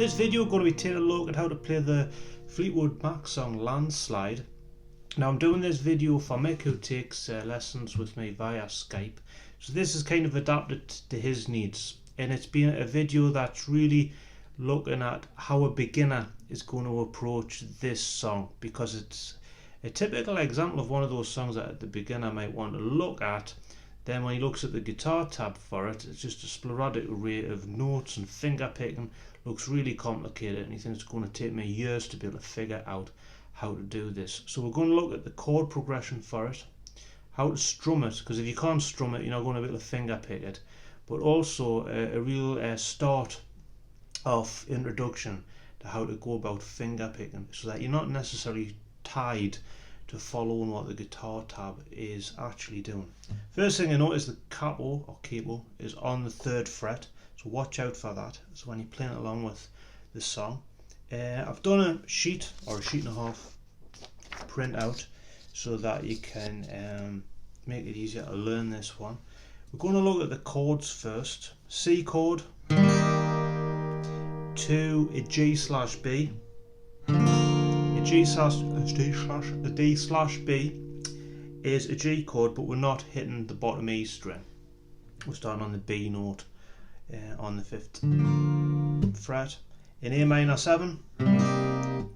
this video we're going to be taking a look at how to play the Fleetwood Mac song Landslide. Now I'm doing this video for Mick, who takes lessons with me via Skype, so this is kind of adapted to his needs, and it's been a video that's really looking at how a beginner is going to approach this song, because it's a typical example of one of those songs that the beginner might want to look at. Then when he looks at the guitar tab for it, it's just a sporadic array of notes and finger picking. Looks really complicated, and he thinks it's going to take me years to be able to figure out how to do this. So we're going to look at the chord progression for it, how to strum it, because if you can't strum it, you're not going to be able to finger pick it, but also a real start of introduction to how to go about finger picking, so that you're not necessarily tied to following what the guitar tab is actually doing. First thing you notice, the capo or capo is on the 3rd fret, so watch out for that. So when you're playing along with the song, I've done a sheet or a sheet and a half print out so that you can make it easier to learn this one. We're going to look at the chords first. C chord to a G/B. The D/B is a G chord, but we're not hitting the bottom E string. We're starting on the B note on the 5th fret. In A7,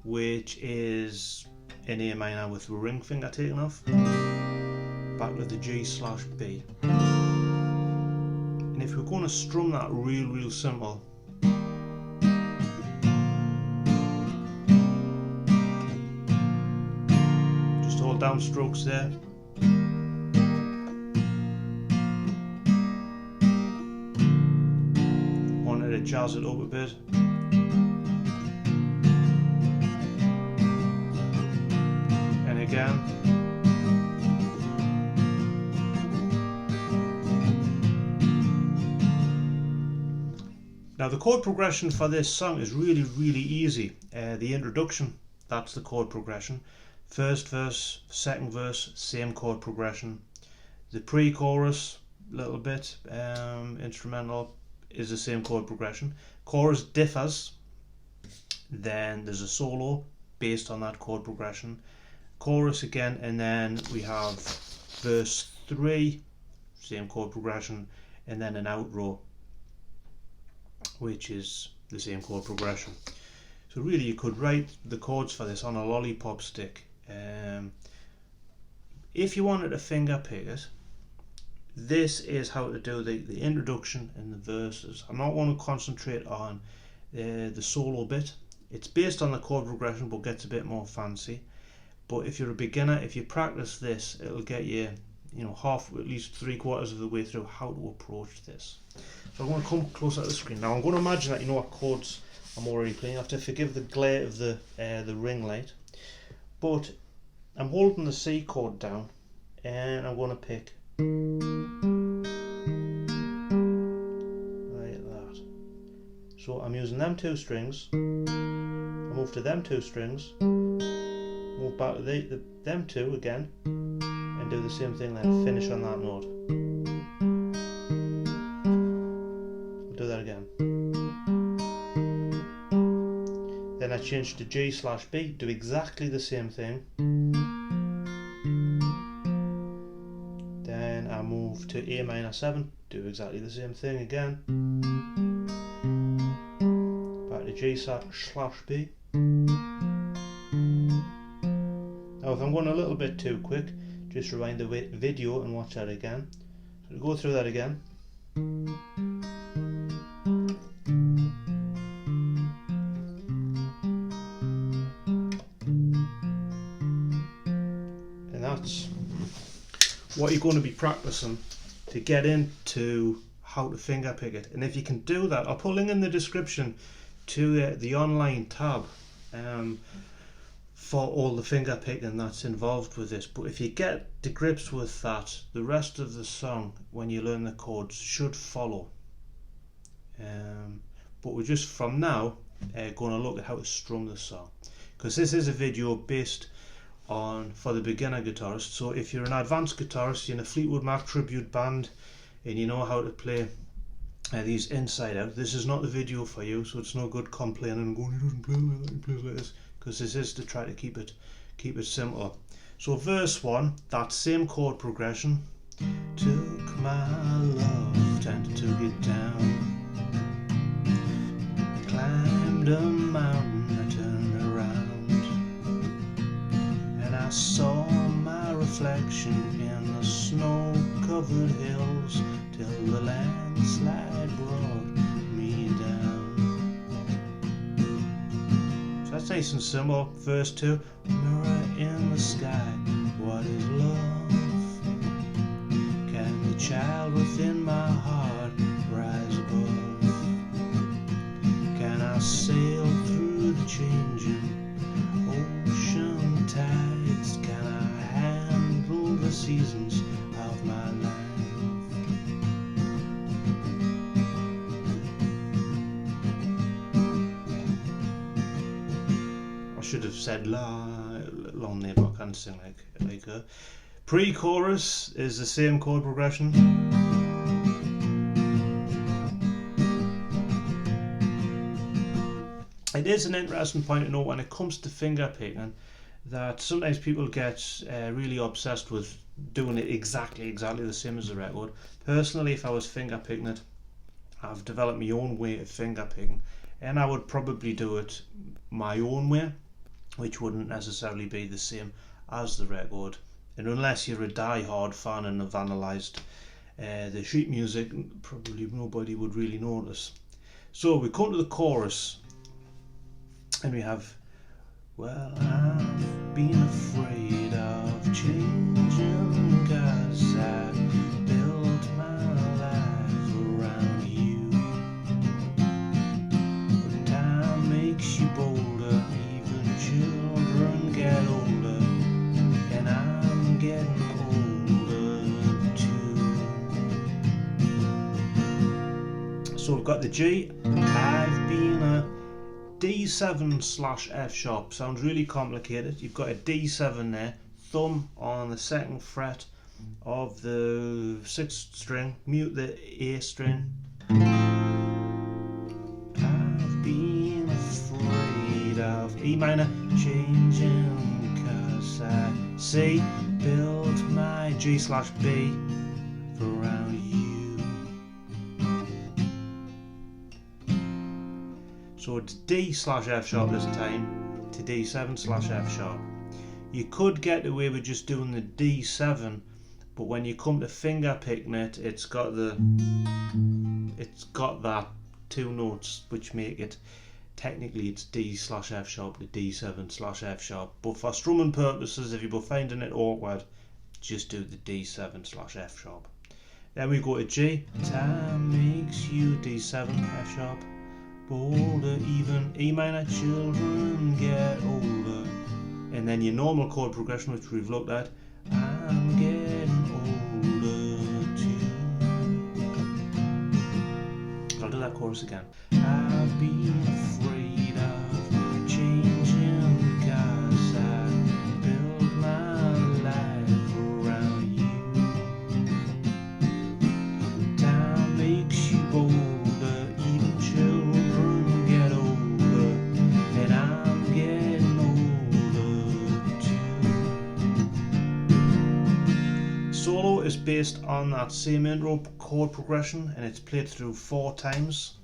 which is in A minor with the ring finger taken off, back to the G/B. And if we're going to strum that real simple, down strokes there, wanted to jazz it up a bit, and again, now the chord progression for this song is really easy. The introduction, that's the chord progression. First verse, second verse, same chord progression. The pre-chorus, little bit instrumental, is the same chord progression. Chorus differs, then there's a solo based on that chord progression. Chorus again, and then we have verse 3, same chord progression, and then an outro, which is the same chord progression. So really you could write the chords for this on a lollipop stick. If you wanted to finger pick it, this is how to do the introduction and the verses. I'm not going to concentrate on the solo bit. It's based on the chord progression but gets a bit more fancy. But if you're a beginner, if you practice this, it'll get you, half, at least 3/4 of the way through how to approach this. So I'm going to come closer to the screen. Now I'm going to imagine that you know what chords I'm already playing. You have to forgive the glare of the ring light. But I'm holding the C chord down and I'm going to pick like that. So I'm using them 2 strings, I move to them 2 strings, move back to them 2 again, and do the same thing, then finish on that note. We'll do that again. Then I change to G/B, do exactly the same thing. Then I move to A7, do exactly the same thing again. Back to G/B. Now if I'm going a little bit too quick, just rewind the video and watch that again. So to go through that again. That's what you're going to be practicing to get into how to finger pick it. And if you can do that, I'll put a link in the description to the online tab for all the finger picking that's involved with this. But if you get to grips with that, the rest of the song, when you learn the chords, should follow. But we're just from now going to look at how to strum the song, because this is a video based for the beginner guitarist. So if you're an advanced guitarist, you're in a Fleetwood Mac tribute band and you know how to play these inside out. This is not the video for you, so it's no good complaining and going, he doesn't play like that, he plays like this, because this is to try to keep it simple. So verse 1, that same chord progression. Took my love, time to get down. Climbed a mountain, I turned around, and I saw my reflection in the snow-covered hills, till the landslide brought me down. So that's nice and simple. Verse 2, mirror in the sky, what is love? Can the child within my heart rise above? Can I sail through the changing ocean tides? Can I handle the seasons of my life? I should have said long there, but I can't sing like her. Pre-chorus is the same chord progression. It is an interesting point to note when it comes to finger picking that sometimes people get really obsessed with doing it exactly the same as the record. Personally, if I was finger picking it, I've developed my own way of finger picking, and I would probably do it my own way, which wouldn't necessarily be the same as the record. And unless you're a die-hard fan and have analysed the sheet music, probably nobody would really notice. So we come to the chorus, and we have, well, I've been afraid of changing, 'cause I built my life around you. But time makes you bolder, even children get older, and I'm getting older too. So we've got the G. I've been a D7/F sharp. Sounds really complicated. You've got a D7 there, thumb on the 2nd fret of the 6th string, mute the A string. I've been afraid of E minor changing, 'cause I C, built my G/B around you. So it's D/F sharp this time to D7/F sharp. You could get away with just doing the D7, but when you come to finger picking it, it's got that 2 notes which make it, technically it's D/F sharp to D7/F sharp. But for strumming purposes, if you're finding it awkward, just do the D7/F sharp. Then we go to G. Time makes you D7/F sharp. Older, even E minor, children get older. And then your normal chord progression, which we've looked at, I'm getting older too. I'll do that chorus again. I've been afraid of changing, 'cause I built my life around you. Time makes you older, even children. Solo is based on that same intro chord progression, and it's played through 4 times.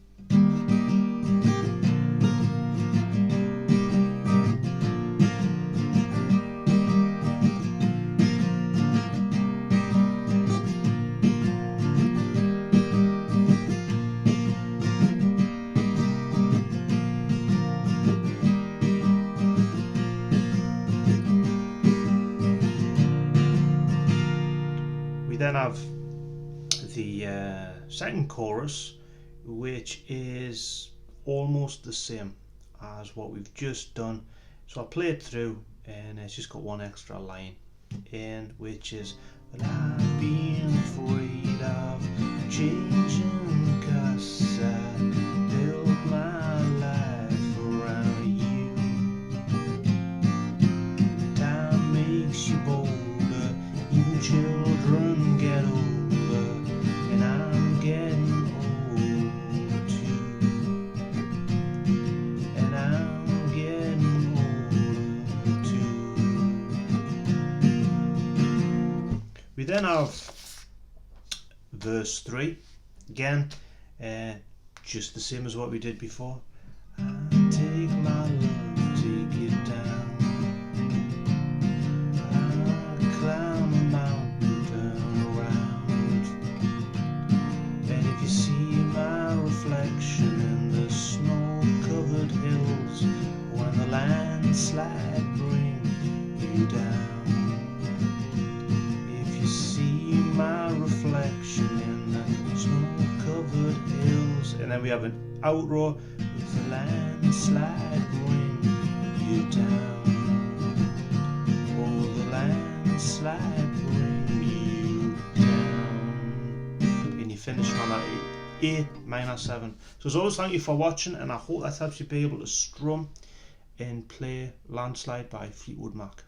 Then have the 2nd chorus, which is almost the same as what we've just done. So I'll play it through, and it's just got one extra line in, which is, well, I've been afraid of changing, 'cause I built my life around you. Time makes you bolder, even children get older, and I'm getting older then have verse 3. Again, just the same as what we did before. Take my love, take it down. Climb a mountain, turn around. And if you see my reflection in the snow-covered hills, when the landslide bring you down. If you see my reflection in the snow-covered hills, and then we have an outro with the landslide bring you down. Oh, the landslide bring you down. And you finish on that A-7. So as always, thank you for watching, and I hope that helps you be able to strum and play Landslide by Fleetwood Mac.